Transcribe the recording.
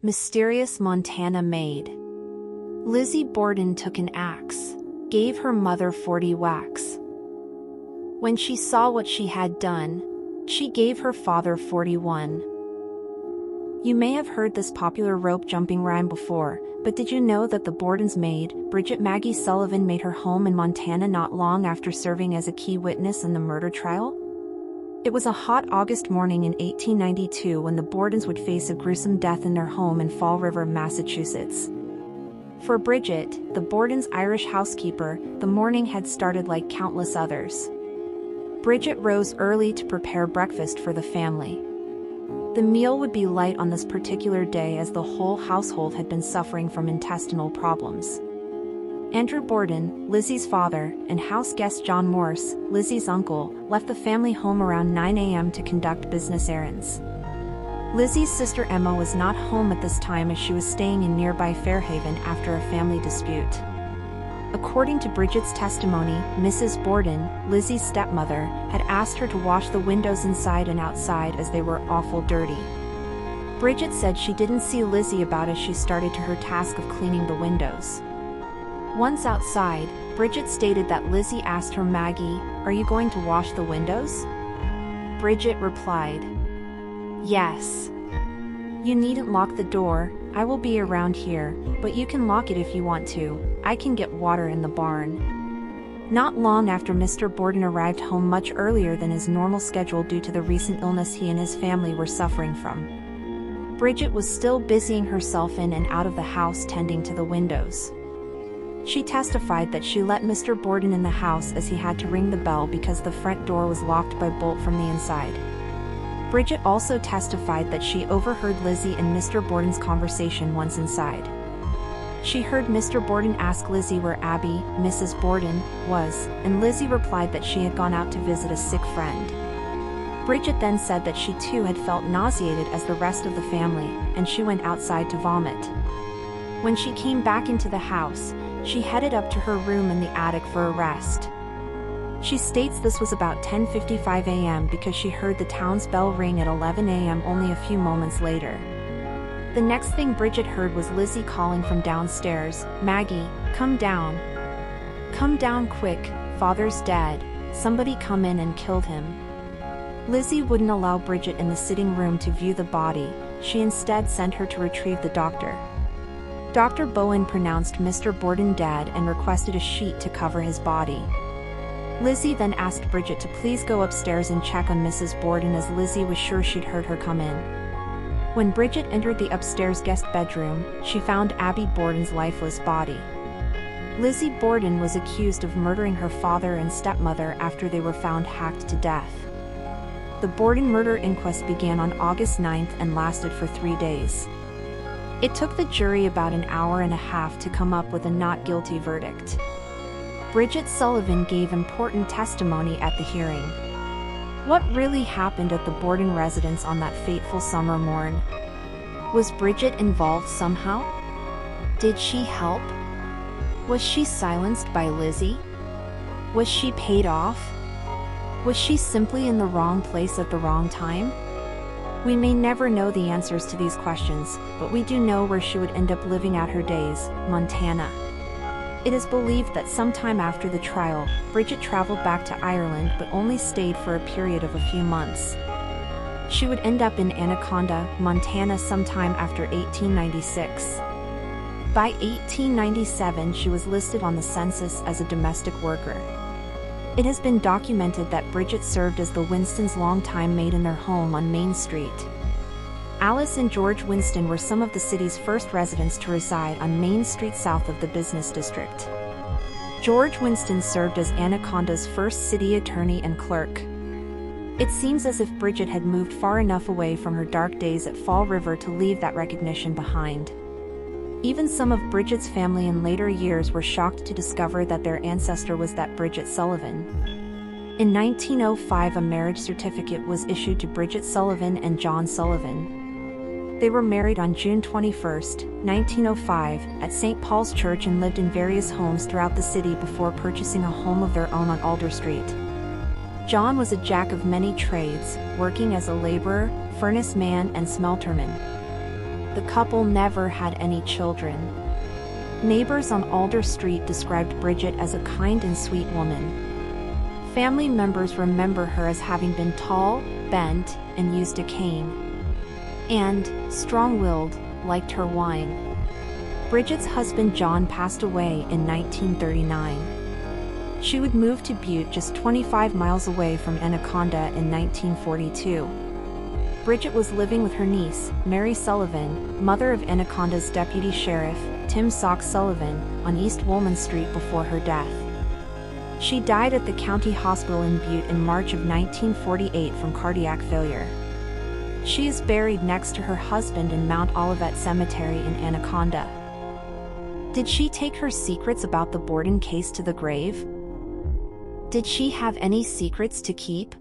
Mysterious Montana maid. Lizzie Borden took an axe, gave her mother 40 whacks. When she saw what she had done, she gave her father 41. You may have heard this popular rope jumping rhyme before, but did you know that the Borden's maid, Maggie Sullivan, made her home in Montana not long after serving as a key witness in the murder trial? It was a hot August morning in 1892 when the Bordens would face a gruesome death in their home in Fall River, Massachusetts. For Bridget, the Bordens' Irish housekeeper, the morning had started like countless others. Bridget rose early to prepare breakfast for the family. The meal would be light on this particular day as the whole household had been suffering from intestinal problems. Andrew Borden, Lizzie's father, and house guest John Morse, Lizzie's uncle, left the family home around 9 a.m. to conduct business errands. Lizzie's sister Emma was not home at this time as she was staying in nearby Fairhaven after a family dispute. According to Bridget's testimony, Mrs. Borden, Lizzie's stepmother, had asked her to wash the windows inside and outside as they were awful dirty. Bridget said she didn't see Lizzie about as she started to her task of cleaning the windows. Once outside, Bridget stated that Lizzie asked her, "Maggie, are you going to wash the windows?" Bridget replied, "Yes. You needn't lock the door, I will be around here, but you can lock it if you want to, I can get water in the barn." Not long after Mr. Borden arrived home much earlier than his normal schedule due to the recent illness he and his family were suffering from. Bridget was still busying herself in and out of the house tending to the windows. She testified that she let Mr. Borden in the house as he had to ring the bell because the front door was locked by bolt from the inside. Bridget also testified that she overheard Lizzie and Mr. Borden's conversation once inside. She heard Mr. Borden ask Lizzie where Abby, Mrs. Borden, was, and Lizzie replied that she had gone out to visit a sick friend. Bridget then said that she too had felt nauseated as the rest of the family, and she went outside to vomit. When she came back into the house, she headed up to her room in the attic for a rest. She states this was about 10:55 a.m. because she heard the town's bell ring at 11 a.m. only a few moments later. The next thing Bridget heard was Lizzie calling from downstairs, "Maggie, come down. Come down quick, Father's dead, somebody come in and killed him." Lizzie wouldn't allow Bridget in the sitting room to view the body, she instead sent her to retrieve the doctor. Dr. Bowen pronounced Mr. Borden dead and requested a sheet to cover his body. Lizzie then asked Bridget to please go upstairs and check on Mrs. Borden as Lizzie was sure she'd heard her come in. When Bridget entered the upstairs guest bedroom, she found Abby Borden's lifeless body. Lizzie Borden was accused of murdering her father and stepmother after they were found hacked to death. The Borden murder inquest began on August 9th and lasted for 3 days. It took the jury about an hour and a half to come up with a not guilty verdict. Bridget Sullivan gave important testimony at the hearing. What really happened at the Borden residence on that fateful summer morn? Was Bridget involved somehow? Did she help? Was she silenced by Lizzie? Was she paid off? Was she simply in the wrong place at the wrong time? We may never know the answers to these questions, but we do know where she would end up living out her days, Montana. It is believed that sometime after the trial, Bridget traveled back to Ireland but only stayed for a period of a few months. She would end up in Anaconda, Montana sometime after 1896. By 1897 she was listed on the census as a domestic worker. It has been documented that Bridget served as the Winstons' longtime maid in their home on Main Street. Alice and George Winston were some of the city's first residents to reside on Main Street south of the business district. George Winston served as Anaconda's first city attorney and clerk. It seems as if Bridget had moved far enough away from her dark days at Fall River to leave that recognition behind. Even some of Bridget's family in later years were shocked to discover that their ancestor was that Bridget Sullivan. In 1905, a marriage certificate was issued to Bridget Sullivan and John Sullivan. They were married on June 21, 1905, at St. Paul's Church and lived in various homes throughout the city before purchasing a home of their own on Alder Street. John was a jack of many trades, working as a laborer, furnace man, and smelterman. The couple never had any children. Neighbors on Alder Street described Bridget as a kind and sweet woman. Family members remember her as having been tall, bent, and used a cane. And, strong-willed, liked her wine. Bridget's husband John passed away in 1939. She would move to Butte, just 25 miles away from Anaconda, in 1942. Bridget was living with her niece, Mary Sullivan, mother of Anaconda's deputy sheriff, Tim Sock Sullivan, on East Woolman Street before her death. She died at the county hospital in Butte in March of 1948 from cardiac failure. She is buried next to her husband in Mount Olivet Cemetery in Anaconda. Did she take her secrets about the Borden case to the grave? Did she have any secrets to keep?